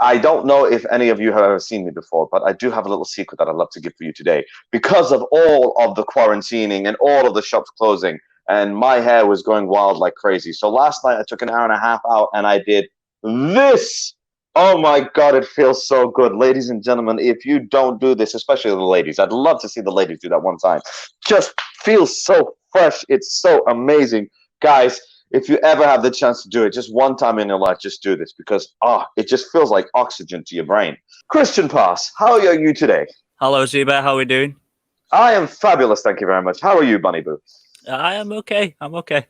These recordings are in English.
I don't know if any of you have ever seen me before, but I do have a little secret that I'd love to give for you today. Because of all of the quarantining and all of the shops closing, and my hair was going wild like crazy. So last night I took an hour and a half out and I did this. Oh my God, it feels so good. Ladies and gentlemen, if you don't do this, especially the ladies, I'd love to see the ladies do that one time. Just feels so fresh. It's so amazing. Guys, if you ever have the chance to do it, just one time in your life, just do this because it just feels like oxygen to your brain. Kristian Pass, how are you today? Hello, Zubair. How are we doing? I am fabulous, thank you very much. How are you, Bunny Boo? I am okay. I'm okay.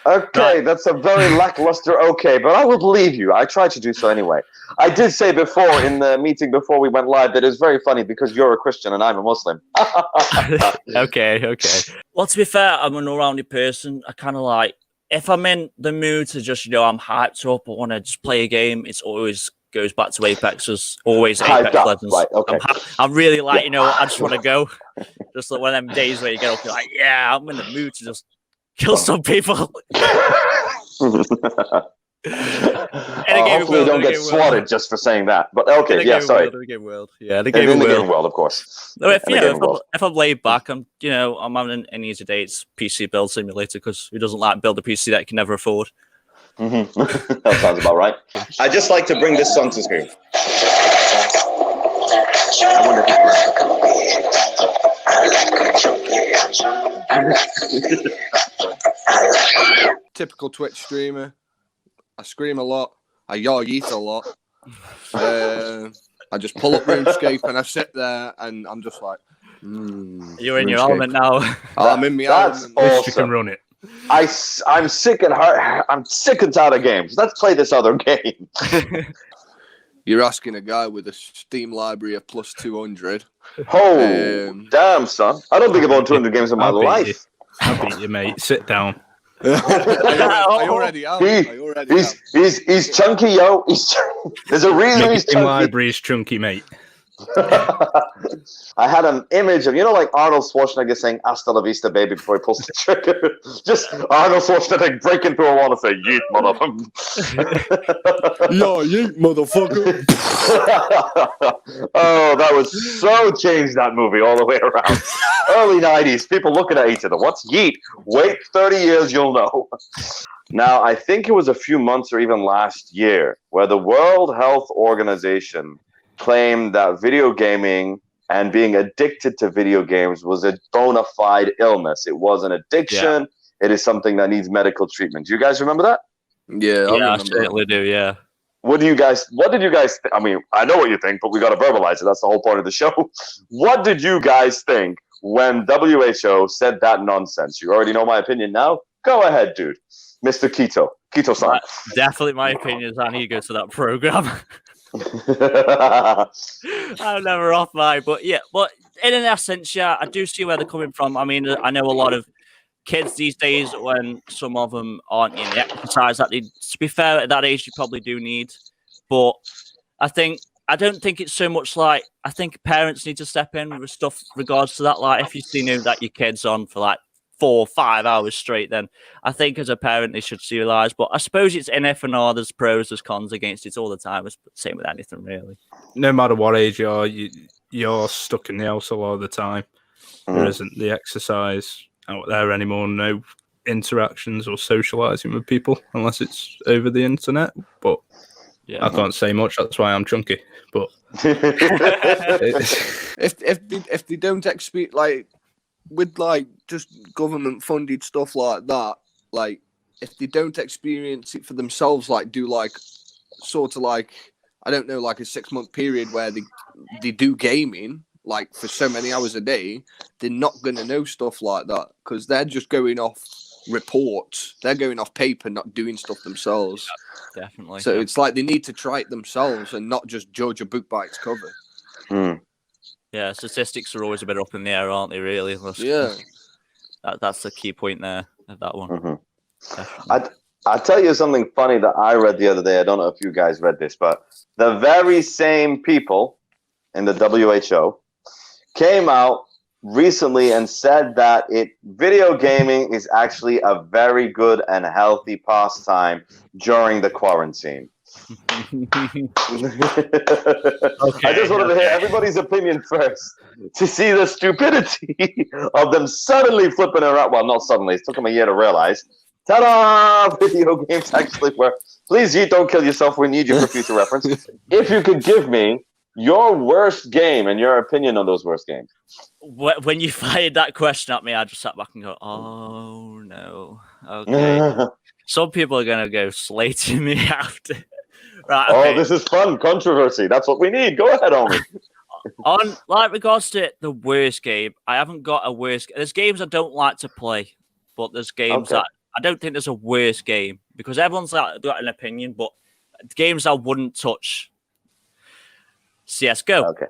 Okay, that's a very lackluster okay, but I will believe you. I tried to do so anyway. I did say before in the meeting before we went live that it was very funny because you're a Christian and I'm a Muslim. Okay. Well, to be fair, I'm an all-rounded person. I kind of like, if I'm in the mood to just, I'm hyped up, I want to just play a game, it's always goes back to Apex. There's always Apex Legends. Right, okay. I'm really like, I just want to go. Just like one of them days where you get up, you're like, yeah, I'm in the mood to just kill some people. Hopefully you don't get swatted just for saying that. But okay, yeah, sorry. In the game world. Yeah, in the game world, of course. No, if I'm laid back, I'm having an easy day. It's PC build simulator because who doesn't like build a PC that you can never afford? Mm-hmm. That sounds about right. I just like to bring this song to screen. Typical Twitch streamer. I scream a lot. I eat a lot. I just pull up RuneScape and I sit there and I'm just like, you're in your element now. I'm in my element. Awesome. You can run it. I'm sick and I'm sick and tired of games. Let's play this other game. You're asking a guy with a Steam library of plus 200. Oh, damn, son. I don't think I've owned 200 games in my life. I'll beat you, mate. Sit down. I already am. He's chunky, yo. There's a reason he's chunky. Library's chunky, mate. I had an image of, like Arnold Schwarzenegger saying "Hasta la vista, baby" before he pulls the trigger. Just Arnold Schwarzenegger breaking through a wall and say, "Yeet, motherfucker." Yo, yeet, motherfucker. Oh, that was so changed, that movie all the way around. Early 90s, people looking at each other. What's yeet? Wait 30 years, you'll know. Now, I think it was a few months or even last year where the World Health Organization claimed that video gaming and being addicted to video games was a bona fide illness. It was an addiction. Yeah. It is something that needs medical treatment. Do you guys remember that? Yeah, I certainly do, yeah. What did you guys think? I mean, I know what you think, but we got to verbalize it. That's the whole point of the show. What did you guys think when WHO said that nonsense? You already know my opinion now? Go ahead, dude. Mr. Keto-san. Definitely my opinion is I need to go to that program. I'm never off mine, but in an essence, yeah, I do see where they're coming from. I mean, I know a lot of kids these days when some of them aren't in the exercise that they, to be fair, at that age you probably do need, but I don't think it's so much like, I think parents need to step in with stuff regards to that. Like if you see that your kid's on for like 4 or 5 hours straight, then I think as a parent they should realize. But I suppose it's in F and R. There's pros, there's cons against it all the time. It's the same with anything, really. No matter what age you are, you're stuck in the house a lot of the time. There isn't the exercise out there anymore. No interactions or socializing with people unless it's over the internet. But I can't say much. That's why I'm chunky. But if they don't expect with just government funded stuff like that, if they don't experience it for themselves, do sort of I don't know, a 6-month period where they do gaming for so many hours a day, they're not going to know stuff like that because they're just going off reports, they're going off paper, not doing stuff themselves. Definitely. So it's they need to try it themselves and not just judge a book by its cover. Yeah, statistics are always a bit up in the air, aren't they, really? That's the key point there of that one. I'll tell you something funny that I read the other day. I don't know if you guys read this, but the very same people in the WHO came out recently and said that video gaming is actually a very good and healthy pastime during the quarantine. I just wanted to hear everybody's opinion first to see the stupidity of them suddenly flipping around. Well, not suddenly. It took them a year to realize. Ta-da! Video games actually work. Please, you don't kill yourself. We need you for future reference. If you could give me your worst game and your opinion on those worst games. When you fired that question at me, I just sat back and go, "Oh no." Okay. Some people are gonna go slating me after. Right. Okay. Oh, this is fun controversy. That's what we need. Go ahead, Omi. On regards to the worst game, I haven't got a worst. There's games I don't like to play, but there's games that I don't think there's a worst game because everyone's got an opinion. But games I wouldn't touch. CS:GO. Okay.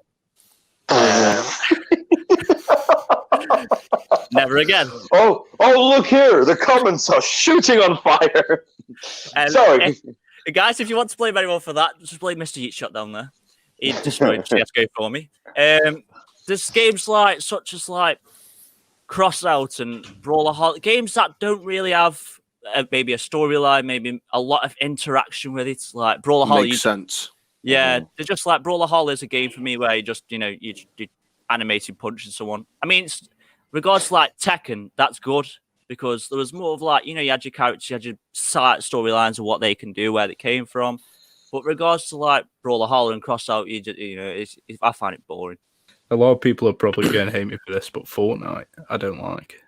Never again. Oh, look here. The comments are shooting on fire. And Sorry. Guys, if you want to play very well for that, just play Mr. Heatshot down there. He destroyed CS:GO for me. There's games such as Crossout and Brawlaholic, games that don't really have maybe a storyline, maybe a lot of interaction with it. Like Brawlaholic. Makes sense. Yeah, they're just like Brawlaholic is a game for me where you just, you animated punching someone. I mean, regards to Tekken, that's good because there was more of you had your characters, you had your storylines of what they can do, where they came from. But regards to Brawlaholic and Crossout, I find it boring. A lot of people are probably going to hate me for this, but Fortnite, I don't like.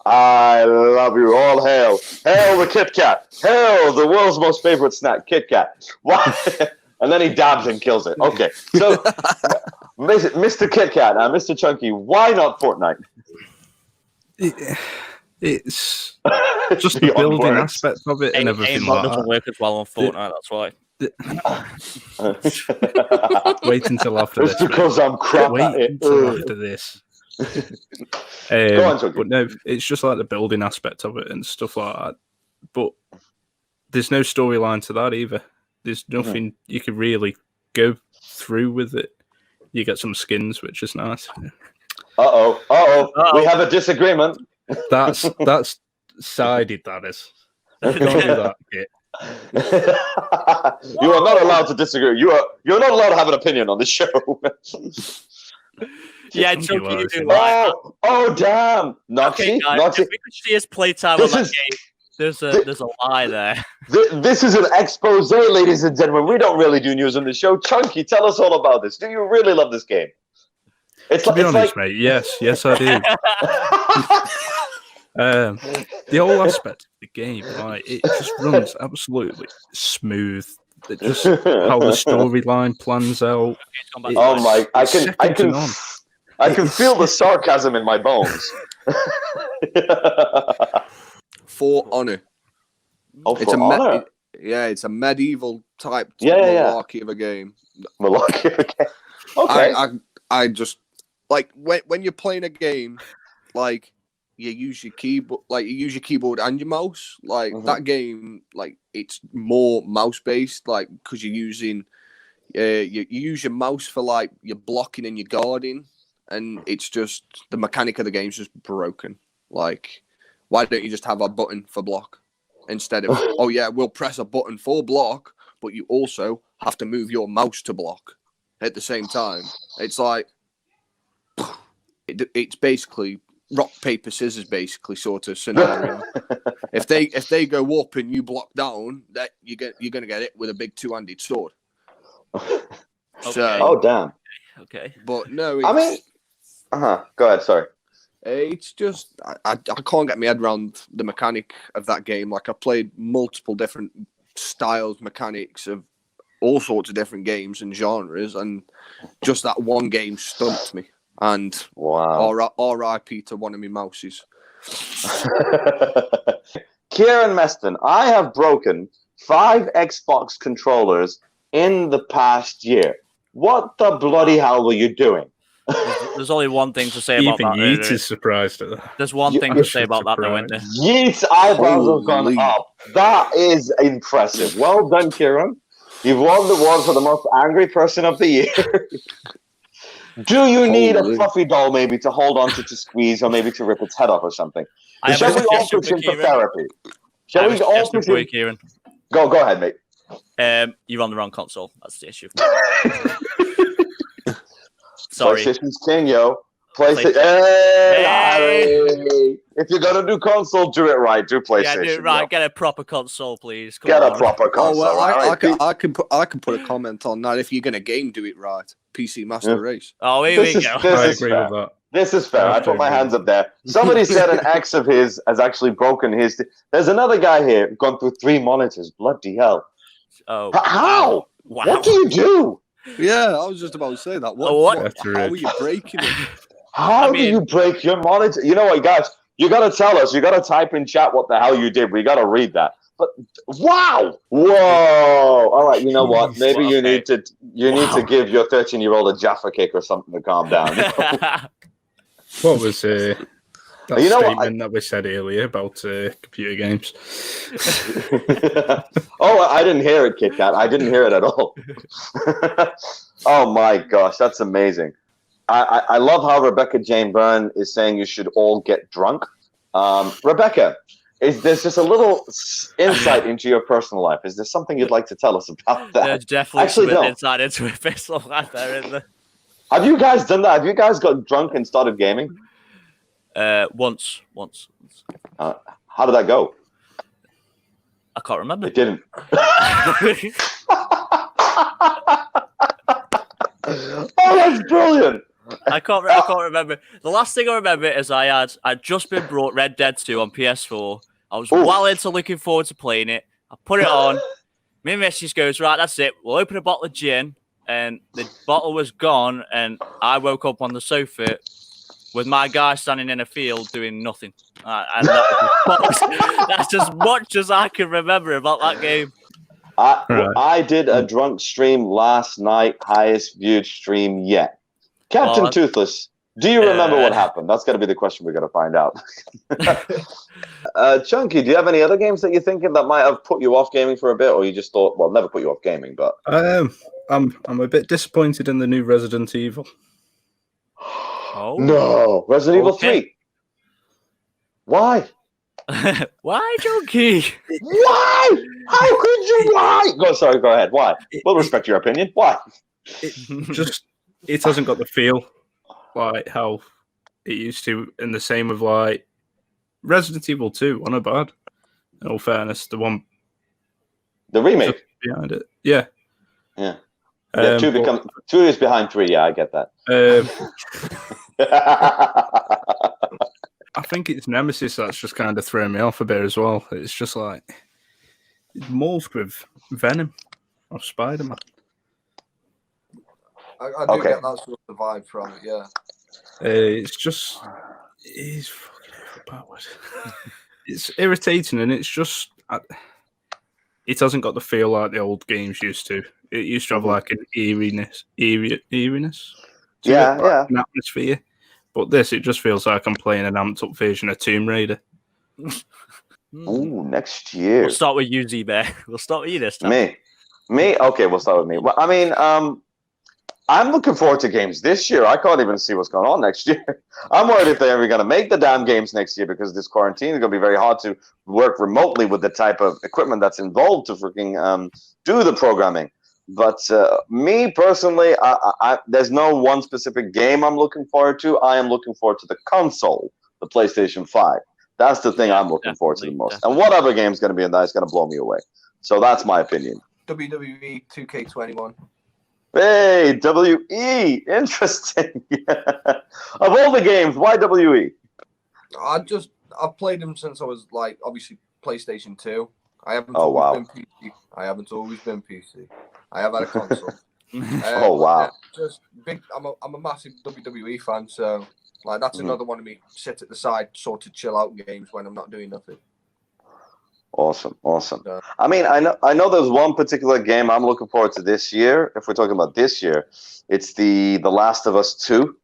I love you. All hail. Hail the Kit Kat. Hail the world's most favorite snack, Kit Kat. Why? And then he dabs and kills it. Okay. So, Mr. Kit Kat and Mr. Chunky, why not Fortnite? It's just the building aspect of it and everything like that. Doesn't work as well on Fortnite, that's why. Wait until after this. It's because I'm crap at it. Until after this. Go on, but no, it's just the building aspect of it and stuff like that. But there's no storyline to that either. There's nothing you could really go through with it. You get some skins, which is nice. Uh-oh. We have a disagreement. That's sided, that is. Don't do that, Kit. You are not allowed to disagree. You're not allowed to have an opinion on this show. Yeah, Chunky, you do oh, damn. Okay, guys, if we could see his playtime on that game, there's a lie there. This is an expose, ladies and gentlemen. We don't really do news on the show. Chunky, tell us all about this. Do you really love this game? To be honest, mate, yes, I do. The whole aspect of the game, it just runs absolutely smooth. It just how the storyline plans out. Oh my! I can feel the sarcasm in my bones. For Honor. Oh, For Honor. It's a medieval type malarkey of a game. Malarkey of a game. Okay. I just when you're playing a game, you use your keyboard, and your mouse. That game, it's more mouse based, because you're using, you use your mouse for your blocking and your guarding, and it's just the mechanic of the game's just broken. Why don't you just have a button for block instead of we'll press a button for block, but you also have to move your mouse to block at the same time. It's it's basically rock paper scissors, basically sort of scenario. If they go up and you block down, that you're gonna get it with a big two-handed sword. Okay. So, damn. Okay. But no, Go ahead. Sorry. It's just I can't get my head around the mechanic of that game. I played multiple different styles, mechanics of all sorts of different games and genres, and just that one game stumped me. And wow, R.I.P. to one of my mouses. Kieran Meston, I have broken 5 Xbox controllers in the past year. What the bloody hell were you doing? There's only one thing to say about that. Even Yeet is surprised at that. There's one thing to say about that, though, isn't there? Yeet's eyebrows have gone up. That is impressive. Well done, Kieran. You've won the award for the most angry person of the year. Do you need a fluffy doll maybe to hold on to squeeze or maybe to rip its head off or something? Shall we all push in for therapy? Shall we all push in? Kieran. Go ahead, mate. You're on the wrong console. That's the issue. Sorry. PlayStation's king, yo. PlayStation. Hey! If you're gonna do console, do it right. Do PlayStation. Yeah, do it right. Yo. Get a proper console, please. Come Get on. a proper console. Oh well, right? I can put a comment on that. If you're gonna game, do it right. PC Master Race. Oh, here we go. I agree with that. This is fair. I put my hands up there. Somebody said an ex of his has actually broken his. There's another guy here gone through 3 monitors. Bloody hell! Oh, How? wow. What do you do? Yeah, I was just about to say that. What? How are you breaking it? How do you break your monitor? You know what, guys? You got to tell us. You got to type in chat what the hell you did. We got to read that. But wow! Whoa! All right. You know what? Maybe you need to need to give your 13-year-old a Jaffa cake or something to calm down. What was that statement that we said earlier about computer games? Oh, I didn't hear it, Kit Kat. I didn't hear it at all. Oh my gosh, that's amazing. I love how Rebecca Jane Byrne is saying you should all get drunk. Rebecca, there's just a little insight into your personal life. Is there something you'd like to tell us about that? There's definitely some insight into a personal life there, isn't there? Have you guys done that? Have you guys got drunk and started gaming? Once. How did that go? I can't remember. It didn't. Oh, that's brilliant. I can't remember. The last thing I remember is I'd just been brought Red Dead 2 on PS4. I was well into looking forward to playing it. I put it on. Me and Mrs. goes, right, that's it. We'll open a bottle of gin. And the bottle was gone. And I woke up on the sofa with my guy standing in a field doing nothing. And that's as much as I can remember about that game. I did a drunk stream last night, highest viewed stream yet. Captain Toothless, do you remember what happened? That's got to be the question we're going to find out. Chunky, do you have any other games that you're thinking that might have put you off gaming for a bit, or you just thought, well, never put you off gaming? But I'm a bit disappointed in the new Resident Evil. Oh no, Resident Evil 3. Why? Why, Chunky? Why? How could you? Why? Go ahead. Why? We'll respect your opinion. Why? It hasn't got the feel like how it used to, and the same with like Resident Evil 2. Not bad. In all fairness, the remake behind it, yeah. 2 is behind 3. Yeah, I get that. I think it's Nemesis that's just kind of throwing me off a bit as well. It's just like it's morphed with Venom or Spider-Man. I do get that sort of vibe from it, yeah. It's fucking overpowered. It's irritating, and it's just it hasn't got the feel like the old games used to. It used to have like an eeriness. Yeah. An atmosphere. But this, it just feels like I'm playing an amped up version of Tomb Raider. Ooh, next year. We'll start with you, Z-Bear. We'll start with you this time. Me? Okay, we'll start with me. Well, I mean, I'm looking forward to games this year. I can't even see what's going on next year. I'm worried if they're ever going to make the damn games next year, because this quarantine is going to be very hard to work remotely with the type of equipment that's involved to freaking do the programming. But me personally, there's no one specific game I'm looking forward to. I am looking forward to the console, the PlayStation 5. That's the thing I'm looking forward to the most. And what other game's going to be in that is going to blow me away. So that's my opinion. WWE 2K21. Hey, WE, interesting. Of all the games, why WE? I've played them since I was like obviously PlayStation 2. I haven't been PC. I haven't always been PC. I have had a console. Oh wow! Just big. I'm a massive WWE fan, so like that's another one of me sit at the side, sort of chill out games when I'm not doing nothing. Awesome. I mean, I know there's one particular game I'm looking forward to this year. If we're talking about this year, it's the Last of Us 2.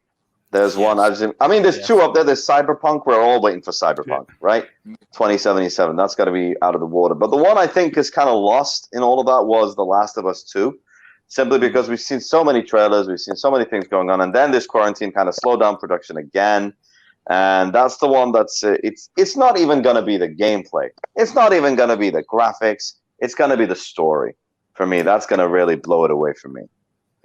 There's one. There's 2 up there. There's Cyberpunk. We're all waiting for Cyberpunk, right? 2077. That's got to be out of the water. But the one I think is kind of lost in all of that was The Last of Us 2, simply because we've seen so many trailers, we've seen so many things going on, and then this quarantine kind of slowed down production again. And that's the one that's it's not even going to be the gameplay. It's not even going to be the graphics. It's going to be the story. for me. That's going to really blow it away for me.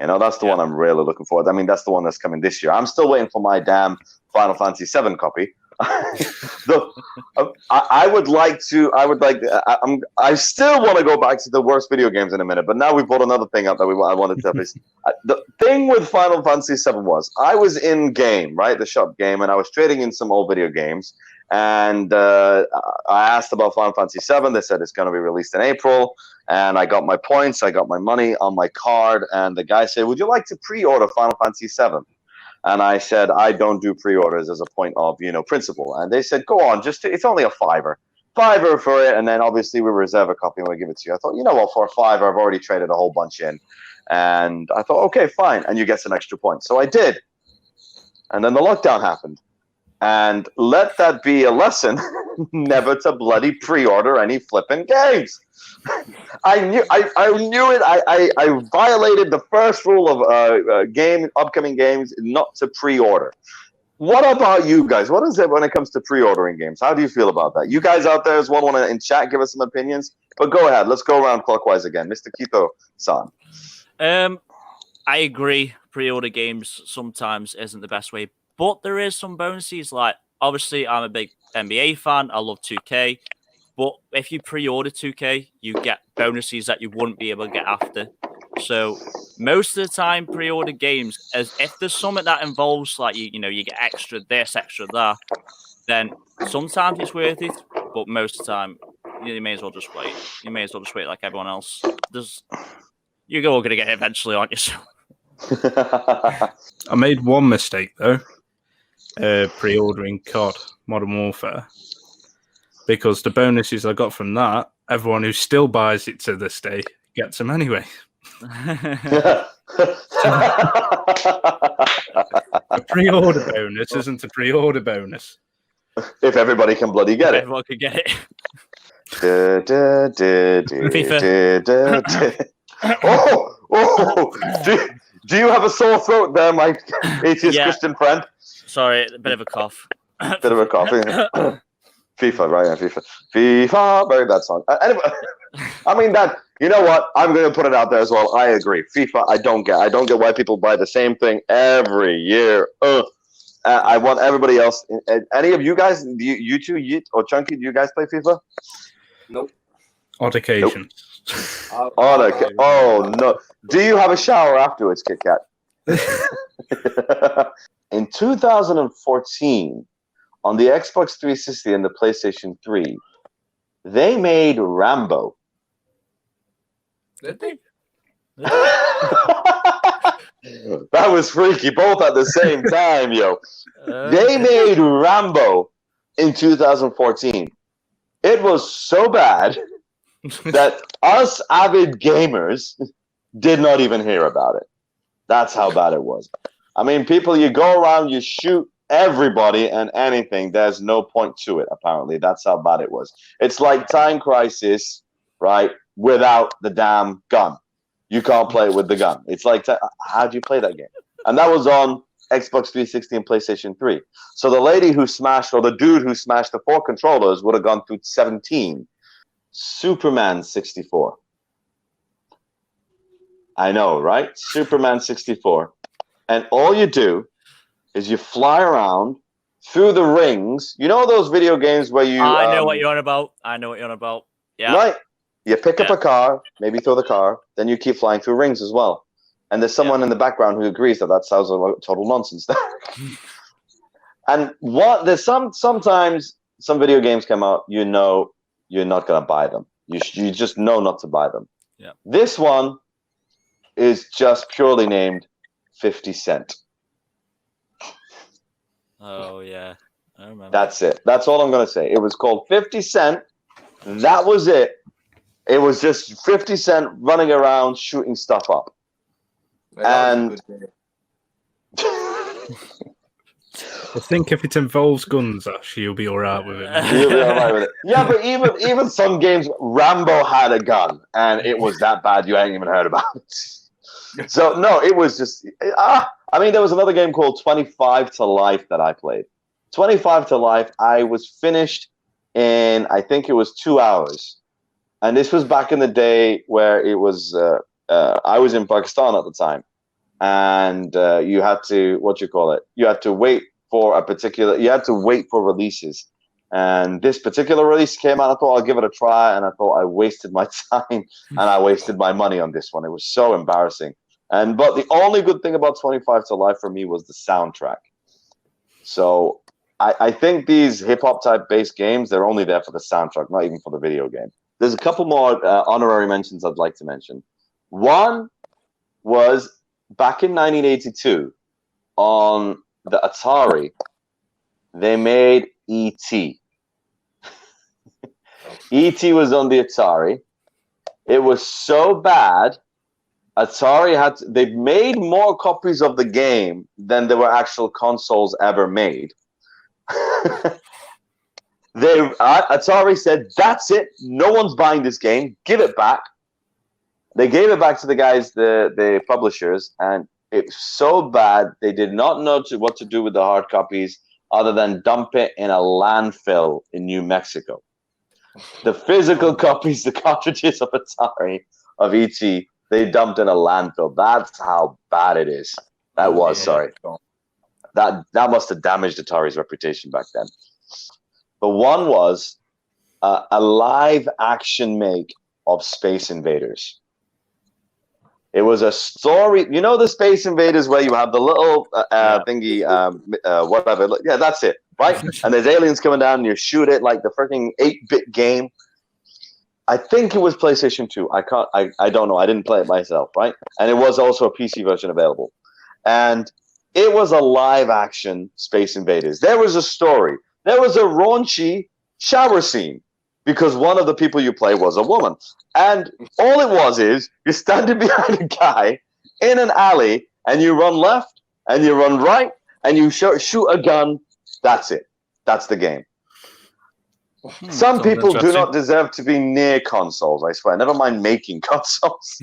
You know, that's the one I'm really looking forward to. I mean, that's the one that's coming this year. I'm still waiting for my damn Final Fantasy VII copy. I still want to go back to the worst video games in a minute, but now we brought another thing up that I wanted to face. The thing with Final Fantasy VII was I was in game, right, the shop game, and I was trading in some old video games, and I asked about Final Fantasy VII. They said it's going to be released in April, and I got my points, I got my money on my card, and the guy said, "Would you like to pre-order Final Fantasy VII?" And I said, I don't do pre-orders as a point of, principle. And they said, go on, it's only a $5 for it. And then obviously we reserve a copy and we'll give it to you. I thought, you know what, for a $5, I've already traded a whole bunch in. And I thought, okay, fine. And you get some extra points. So I did. And then the lockdown happened. And let that be a lesson, never to bloody pre-order any flipping games. I knew it. I violated the first rule of upcoming games, not to pre-order. What about you guys? What is it when it comes to pre-ordering games? How do you feel about that? You guys out there as well want to in chat give us some opinions? But go ahead. Let's go around clockwise again. Mr. Kito-san. I agree. Pre-order games sometimes isn't the best way, but there is some bonuses. Like, obviously, I'm a big NBA fan. I love 2K. But if you pre-order 2K, you get bonuses that you wouldn't be able to get after. So most of the time, pre-order games, as if there's something that involves like you get extra this, extra that, then sometimes it's worth it. But most of the time, you may as well just wait. You may as well just wait like everyone else. You're all gonna get it eventually, aren't you? I made one mistake though, pre-ordering COD Modern Warfare. Because the bonuses I got from that, everyone who still buys it to this day gets them anyway. A pre-order bonus isn't a pre-order bonus. If everybody can bloody get it. Everyone can get it. Do you have a sore throat there, my 80s Christian friend? Sorry, a bit of a cough. Bit of a cough. FIFA, right? Yeah, FIFA, very bad song. Anyway, I mean that. You know what? I'm going to put it out there as well. I agree. FIFA, I don't get why people buy the same thing every year. I want everybody else. Any of you guys, you two, Yeet or Chunky, do you guys play FIFA? Nope. Odd occasion. Nope. Oh no! Do you have a shower afterwards, Kit Kat? In 2014. On the Xbox 360 and the PlayStation 3, they made Rambo. Did they? That was freaky, both at the same time, yo. They made Rambo in 2014. It was so bad that us avid gamers did not even hear about it. That's how bad it was. I mean, people, you go around, you shoot everybody and anything. There's no point to it, apparently. That's how bad it was. It's like Time Crisis, right, without the damn gun. You can't play it with the gun. It's like, how do you play that game? And that was on Xbox 360 and PlayStation 3. So the lady who smashed, or the dude who smashed the 4 controllers would have gone through 17. Superman 64. I know, right? Superman 64. And all you do is you fly around through the rings. You know those video games where you... I know what you're on about. Yeah. Right. You pick up a car, maybe throw the car, then you keep flying through rings as well. And there's someone in the background who agrees that sounds like total nonsense. And there's sometimes some video games come out, you know you're not going to buy them. You just know not to buy them. Yeah. This one is just purely named 50 Cent. Oh, yeah. I remember. That's it. That's all I'm going to say. It was called 50 Cent. That was it. It was just 50 Cent running around shooting stuff up. And I think if it involves guns, Ash, you'll be all right with it. You'll be all right with it. Yeah, but even some games, Rambo had a gun, and it was that bad you ain't even heard about it. So, no, it was just... I mean, there was another game called 25 to Life that I played. 25 to Life, I was finished in, I think it was 2 hours. And this was back in the day where it was. I was in Pakistan at the time, and you had to You had to wait for You had to wait for releases. And this particular release came out. I thought I'll give it a try, and I thought I wasted my time and I wasted my money on this one. It was so embarrassing. But the only good thing about 25 to Life for me was the soundtrack. So I think these hip hop type based games, they're only there for the soundtrack, not even for the video game. There's a couple more honorary mentions I'd like to mention. One was back in 1982 on the Atari, they made E.T. E.T. was on the Atari. It was so bad, Atari they made more copies of the game than there were actual consoles ever made. Atari said, that's it. No one's buying this game. Give it back. They gave it back to the guys, the publishers, and it's so bad they did not know what to do with the hard copies other than dump it in a landfill in New Mexico. The physical copies, the cartridges of Atari, of E.T., they dumped in a landfill. That's how bad it is. That must have damaged Atari's reputation back then. But one was a live action make of Space Invaders. It was a story. You know the Space Invaders where you have the little thingy, whatever. Yeah, that's it, right? And there's aliens coming down and you shoot it like the freaking 8-bit game. I think it was PlayStation 2. I don't know. I didn't play it myself, right? And it was also a PC version available. And it was a live action Space Invaders. There was a story. There was a raunchy shower scene because one of the people you play was a woman. And all it was is you're standing behind a guy in an alley and you run left and you run right and you shoot a gun. That's it. That's the game. Some people do not deserve to be near consoles, I swear. Never mind making consoles.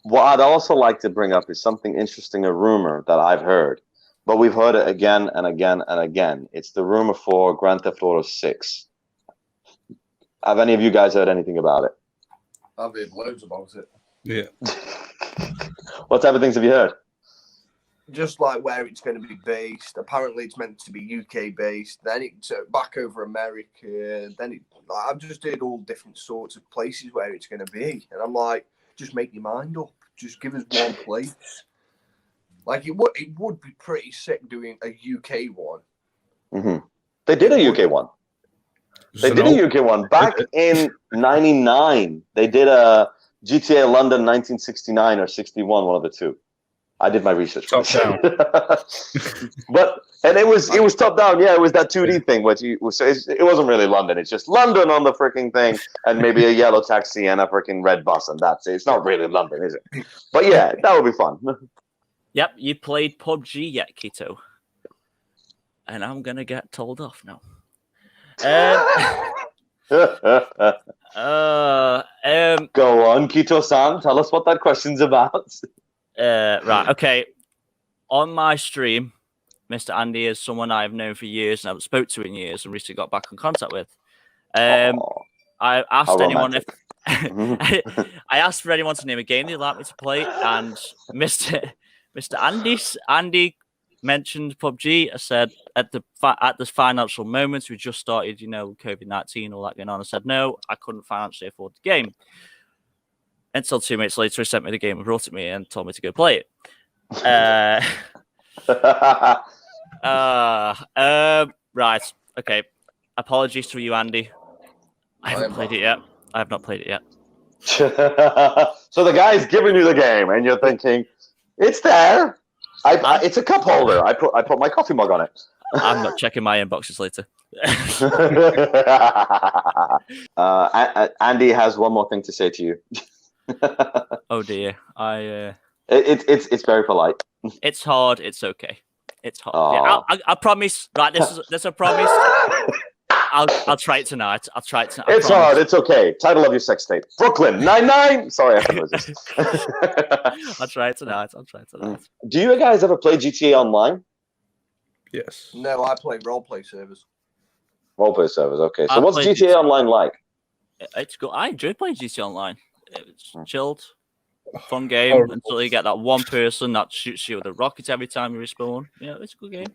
What I'd also like to bring up is something interesting, a rumor that I've heard. But we've heard it again and again and again. It's the rumor for Grand Theft Auto 6. Have any of you guys heard anything about it? I've heard loads about it. Yeah. What type of things have you heard? Just like where it's going to be based. Apparently, it's meant to be UK based. Then it's back over America. I've just heard all different sorts of places where it's going to be, and I'm like, just make your mind up. Just give us one place. Like it would be pretty sick doing a UK one. Mm-hmm. They did a UK one. They did a UK one back in '99. They did a GTA London 1969 or 61, one of the two. I did my research. Top down. And it was top down. Yeah, it was that 2D thing, which it wasn't really London. It's just London on the freaking thing, and maybe a yellow taxi and a freaking red bus, and that's it. It's not really London, is it? But yeah, that would be fun. Yep, you played PUBG yet, Keto? And I'm gonna get told off now. Go on, Keto-san. Tell us what that question's about. Right, okay. On my stream, Mr. Andy is someone I've known for years and I haven't spoke to in years and recently got back in contact with. I asked anyone if I asked for anyone to name a game they'd like me to play, and Mr. Andy mentioned PUBG. I said at this financial moment, we just started, COVID-19, all that going on. I said no, I couldn't financially afford the game. Until 2 minutes later, he sent me the game and brought it me and told me to go play it. Right. Okay. Apologies to you, Andy. I haven't played it yet. I have not played it yet. So the guy's giving you the game, and you're thinking, it's there. It's a cup holder. I put my coffee mug on it. I'm not checking my inboxes later. Andy has one more thing to say to you. Oh dear, it's very polite. It's hard. It's okay. It's hard. Yeah, I promise. Right, this is a promise. I'll try it tonight. It's hard. It's okay. Title of your sex tape: Brooklyn Nine-Nine. Sorry, I thought it was just. I'll try it tonight. Do you guys ever play GTA Online? Yes. No, I play roleplay servers. Roleplay servers. Okay. So what's GTA Online like? It's good. I enjoy playing GTA Online. It's chilled, fun game until you get that one person that shoots you with a rocket every time you respawn. Yeah, it's a good game.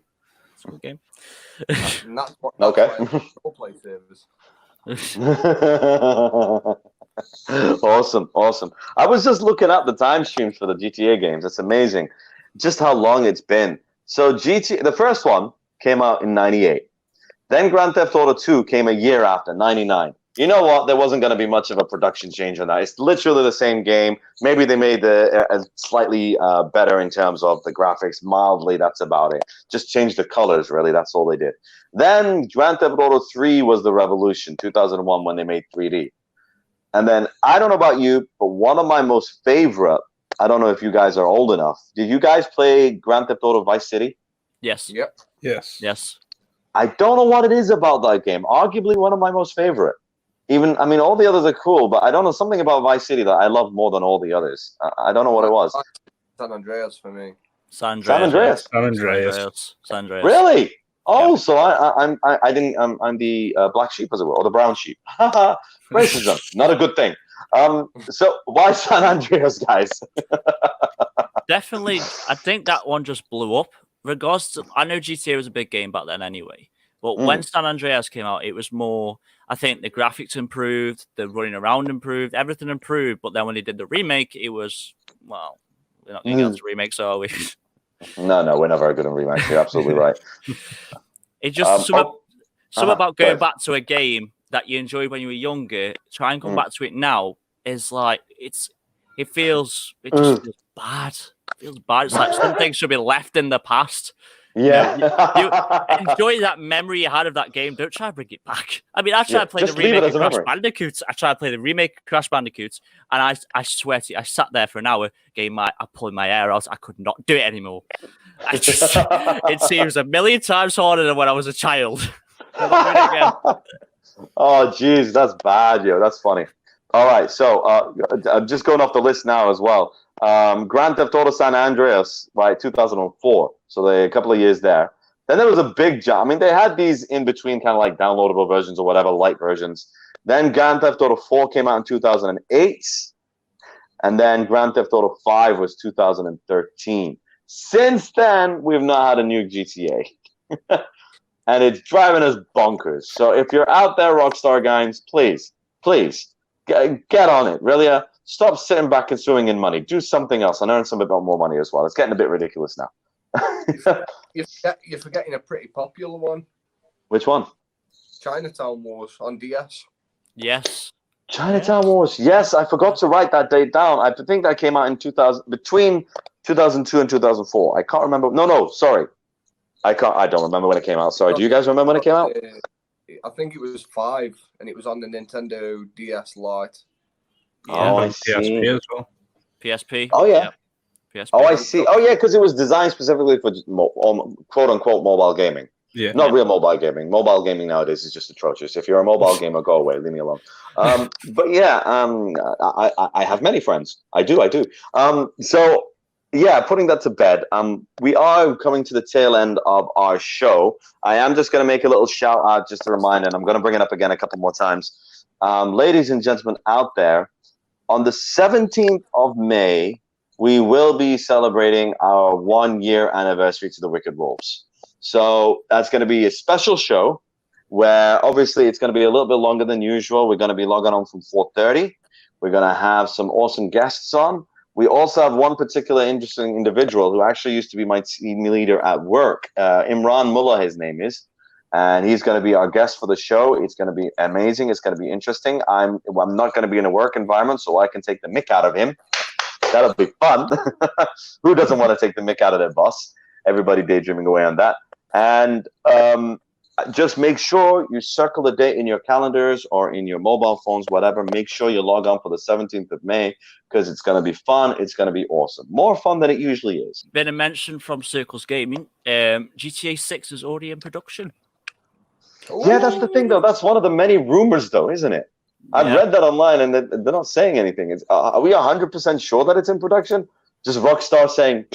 It's a good game. And that's Okay. why play servers. Awesome. I was just looking at the time streams for the GTA games. It's amazing just how long it's been. So the first one came out in 98. Then Grand Theft Auto 2 came a year after, 99. You know what? There wasn't going to be much of a production change on that. It's literally the same game. Maybe they made a slightly better in terms of the graphics, mildly. That's about it. Just change the colors, really. That's all they did. Then Grand Theft Auto 3 was the revolution, 2001, when they made 3D. And then, I don't know about you, but one of my most favorite, I don't know if you guys are old enough. Did you guys play Grand Theft Auto Vice City? Yes. Yep. Yes. I don't know what it is about that game. Arguably one of my most favorite. All the others are cool, but I don't know, something about Vice City that I love more than all the others. I don't know what it was. San Andreas for me. San Andreas. Really? Oh, so I'm the black sheep, as it were, or the brown sheep. Racism, not a good thing. So why San Andreas, guys? Definitely, I think that one just blew up. I know GTA was a big game back then anyway, but when San Andreas came out, it was more, I think the graphics improved, the running around improved, everything improved, but then when they did the remake, it was, well, we're not going to get to remakes, are we? No, we're not very good at remakes. You're absolutely right. It's just something about going back to a game that you enjoyed when you were younger, try and come back to it now, is like, it just feels bad. It feels bad. It's like something should be left in the past. Yeah. You enjoy that memory you had of that game. Don't try to bring it back. I mean, I tried to play the remake of Crash Bandicoot. I tried to play the remake of Crash Bandicoot, and I swear to you, I sat there for an hour, I pulled my hair out. I could not do it anymore. It seems a million times harder than when I was a child. Oh, geez, that's bad, yo. That's funny. All right, so I'm just going off the list now as well. Grand Theft Auto San Andreas, right, 2004. So a couple of years there. Then there was a big jump. I mean, they had these in between kind of like downloadable versions or whatever, light versions. Then Grand Theft Auto 4 came out in 2008. And then Grand Theft Auto 5 was 2013. Since then, we've not had a new GTA. And it's driving us bonkers. So if you're out there, Rockstar guys, please, get on it. Really, stop sitting back and swimming in money. Do something else and earn some bit more money as well. It's getting a bit ridiculous now. You're forgetting a pretty popular one. Which one? Chinatown Wars on DS. Yes. Chinatown Wars. Yes, I forgot to write that date down. I think that came out in between 2002 and 2004. I can't remember. No, sorry. I don't remember when it came out. Sorry. Do you guys remember when it came out? I think it was 5, and it was on the Nintendo DS Lite. Yeah. Oh, I see. PSP as well. PSP. Oh, yeah. PSP. Oh, I see. Oh, yeah, because it was designed specifically for quote-unquote mobile gaming. Yeah. Not real mobile gaming. Mobile gaming nowadays is just atrocious. If you're a mobile gamer, go away. Leave me alone. But yeah, I have many friends. I do. So yeah, putting that to bed. We are coming to the tail end of our show. I am just going to make a little shout out, just a reminder, and I'm going to bring it up again a couple more times. Ladies and gentlemen out there, on the 17th of May, we will be celebrating our 1-year anniversary to the Wicked Wolves. So that's going to be a special show where obviously it's going to be a little bit longer than usual. We're going to be logging on from 4:30. We're going to have some awesome guests on. We also have one particular interesting individual who actually used to be my team leader at work. Imran Mullah, his name is. And he's going to be our guest for the show. It's going to be amazing. It's going to be interesting. I'm not going to be in a work environment, so I can take the mick out of him. That'll be fun. Who doesn't want to take the mick out of their boss? Everybody daydreaming away on that. And just make sure you circle the date in your calendars or in your mobile phones, whatever. Make sure you log on for the 17th of May because it's going to be fun. It's going to be awesome. More fun than it usually is. Been a mention from Circles Gaming. GTA 6 is already in production. Yeah, that's the thing, though. That's one of the many rumors, though, isn't it? I've read that online, and they're not saying anything. Are we 100% sure that it's in production? Just Rockstar saying,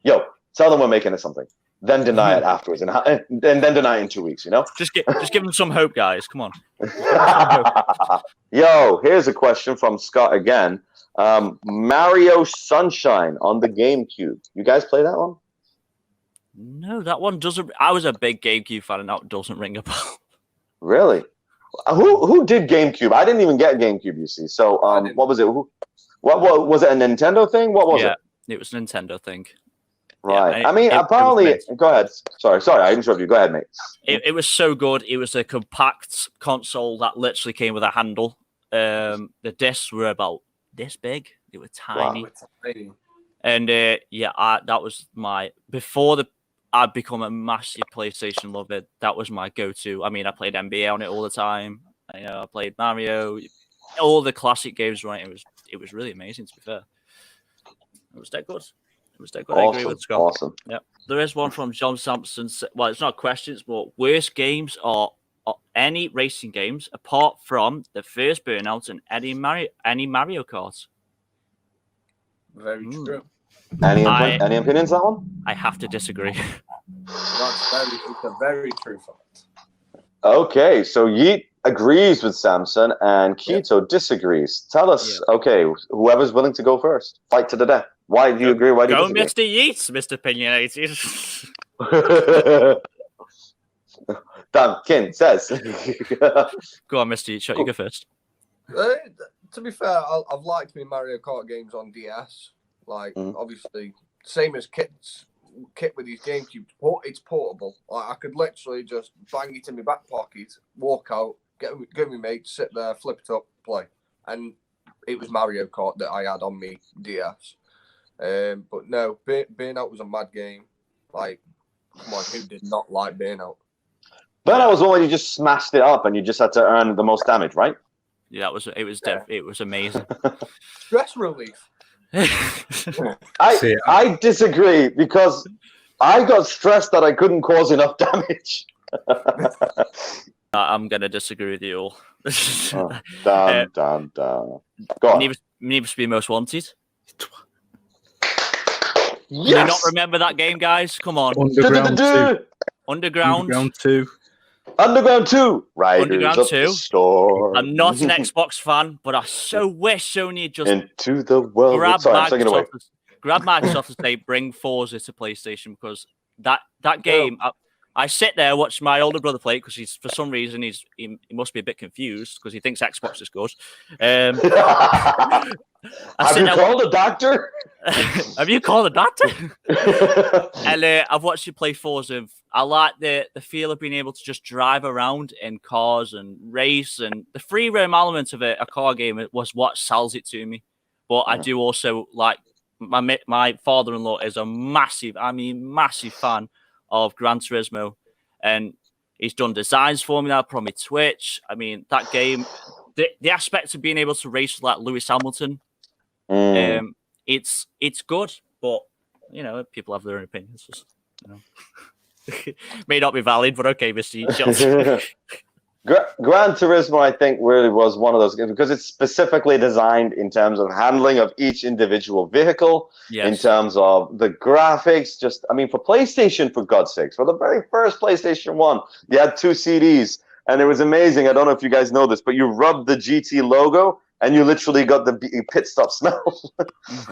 yo, tell them we're making it something. then deny it afterwards, and then deny it in 2 weeks. You know. Just give them some hope, guys. Come on. Yo, here's a question from Scott again. Mario Sunshine on the GameCube. You guys play that one? No, that one doesn't. I was a big GameCube fan, and that doesn't ring a bell. Really? Who did GameCube? I didn't even get GameCube. You see. So what was it? What was it? A Nintendo thing? What was it? It was a Nintendo thing. Right. Yeah, I mean, apparently. Go ahead. Sorry, I interrupted you. Go ahead, mate. It was so good. It was a compact console that literally came with a handle. The discs were about this big. They were tiny. Wow. And that was before I'd become a massive PlayStation lover. That was my go-to. I mean, I played NBA on it all the time. I played Mario, all the classic games. Right, it was really amazing. To be fair, it was that good. Awesome. I agree with Scott. Awesome. Yeah, there is one from John Sampson. Well, it's not questions, but worst games are any racing games apart from the first Burnout and any Mario Kart. Very true. Any opinions on that one? I have to disagree. It's a very true fact. Okay, so Yeet agrees with Samson and Keto disagrees. Tell us, okay, whoever's willing to go first. Fight to the death. Why do you agree? Why do you disagree? Go, Mr. Yeats, Mr. Opinionated. Dan Kin says. Go on, Mr. Yeats. You go first. To be fair, I've liked my Mario Kart games on DS. Like, obviously, same as Kit with his GameCube. It's portable. Like, I could literally just bang it in my back pocket, walk out, get my mates, sit there, flip it up, play. And it was Mario Kart that I had on me DS. But no, Burnout was a mad game. Like, come on, who did not like Burnout? Burnout was one where you just smashed it up and you just had to earn the most damage, right? Yeah, it was amazing. Stress relief. I disagree because I got stressed that I couldn't cause enough damage. I'm gonna disagree with you all. Damn. Go on. Need to be Most Wanted. Yes! Do you not remember that game, guys? Come on. Underground 2. Underground 2. Riders Underground of 2. the Storm. I'm not an Xbox fan, but I so wish Sony had just into the world. grab Microsoft and say bring Forza to PlayStation, because that game. I sit there watch my older brother play because he's for some reason he must be a bit confused because he thinks Xbox is good. Have you called a doctor? Have you called a doctor? And I've watched you play Forza. I like the feel of being able to just drive around in cars and race, and the free roam element of a car game was what sells it to me. But I do also like my father-in-law is a massive fan of Gran Turismo, and he's done designs for me now, put on my Twitch. I mean, that game, the aspect of being able to race like Lewis Hamilton, it's good, but you know, people have their own opinions. Just, you know, may not be valid, but okay, Mr. Gran Turismo, I think, really was one of those games because it's specifically designed in terms of handling of each individual vehicle, in terms of the graphics. Just, I mean, for PlayStation, for God's sakes, for the very first PlayStation 1, you had 2 CDs, and it was amazing. I don't know if you guys know this, but you rubbed the GT logo, and you literally got the pit stop smell.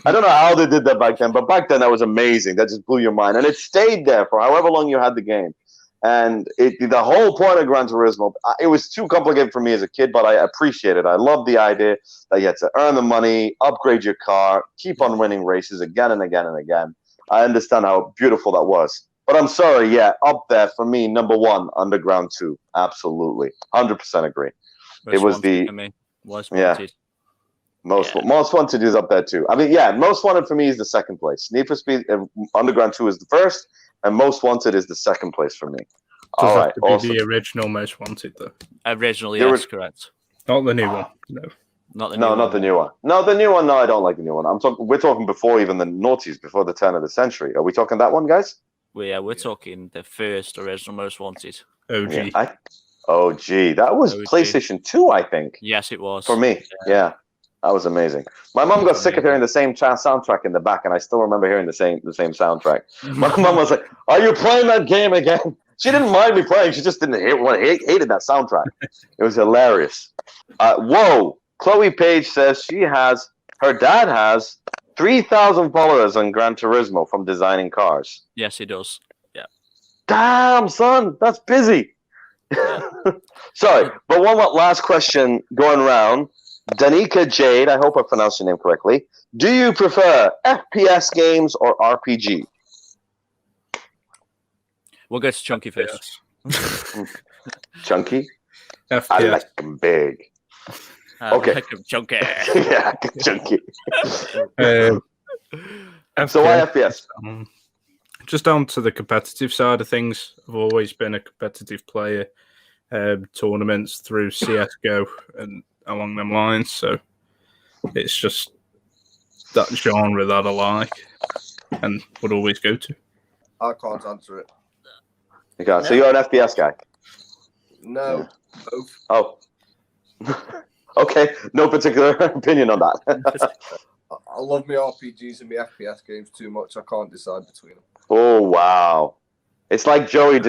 I don't know how they did that back then, but back then that was amazing. That just blew your mind, and it stayed there for however long you had the game. And the whole point of Gran Turismo, it was too complicated for me as a kid, but I appreciate it. I love the idea that you had to earn the money, upgrade your car, keep on winning races again and again and again. I understand how beautiful that was. But I'm sorry, up there for me, number 1, Underground 2. Absolutely. 100% agree. It was Most Wanted is up there too. I mean, Most Wanted for me is the second place. Need for Speed, Underground 2 is the first, and Most Wanted is the second place for me. Does all right, awesome. The original Most Wanted, though. Originally, yes, correct. Not the new one. No. Not the new one. No, the new one. No, I don't like the new one. We're talking before even the noughties, before the turn of the century. Are we talking that one, guys? We're talking the first original Most Wanted. OG. That was PlayStation 2, I think. Yes, it was. For me, yeah. That was amazing. My mom got sick of hearing the same soundtrack in the back, and I still remember hearing the same soundtrack. My mom was like, "Are you playing that game again?" She didn't mind me playing. She just didn't hated that soundtrack. It was hilarious. Whoa! Chloe Page says her dad has 3,000 followers on Gran Turismo from designing cars. Yes, he does. Yeah. Damn, son, that's busy. Yeah. Sorry, but one last question going around. Danica Jade, I hope I pronounced your name correctly. Do you prefer FPS games or RPG? We'll go to Chunky first. Chunky? FPS. I like them big. Okay. Like him chunky. Yeah, chunky. FPS. So why FPS? Just down to the competitive side of things. I've always been a competitive player. Tournaments through CSGO and along them lines. So it's just that genre that I like and would always go to. I can't answer it. Okay, so you're an FPS guy? No, both. Oh. Okay, no particular opinion on that. I love my RPGs and my FPS games too much. I can't decide between them. Oh, wow. It's like Joey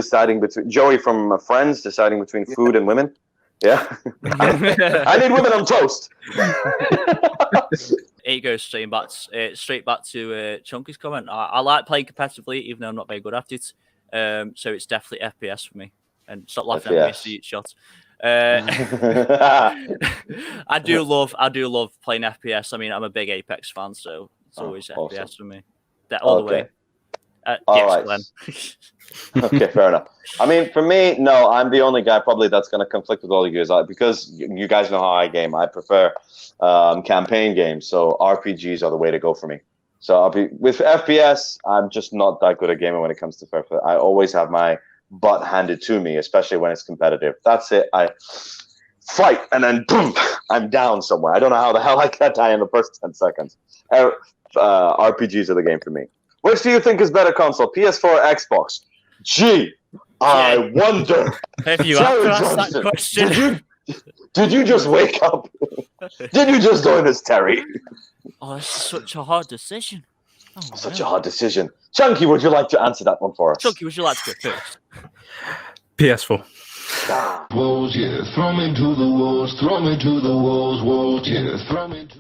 from Friends deciding between food and women. Yeah. I need women on toast. It goes straight back to Chunky's comment. I like playing competitively, even though I'm not very good at it. So it's definitely FPS for me. And stop laughing at me, see shots. I do love playing FPS. I mean, I'm a big Apex fan, so it's always FPS awesome. For me. All the way. All right. Okay, fair enough. I mean, for me, no, I'm the only guy probably that's going to conflict with all of you guys because you guys know how I game. I prefer campaign games, so RPGs are the way to go for me. So I'll be with FPS. I'm just not that good a gamer when it comes to FPS. I always have my butt handed to me, especially when it's competitive. That's it. I fight and then boom, I'm down somewhere. I don't know how the hell I got die in the first 10 seconds. RPGs are the game for me. Which do you think is better console, PS4 or Xbox? Gee, I wonder. If you have to ask that question. Did you just wake up? Did you just join us, Terry? Oh, that's such a hard decision. Such a hard decision. Chunky, would you like to answer that one for us? Chunky, would you like to go first? PS4. Walls, yeah, throw me to the walls, throw me to the walls, yeah, throw me to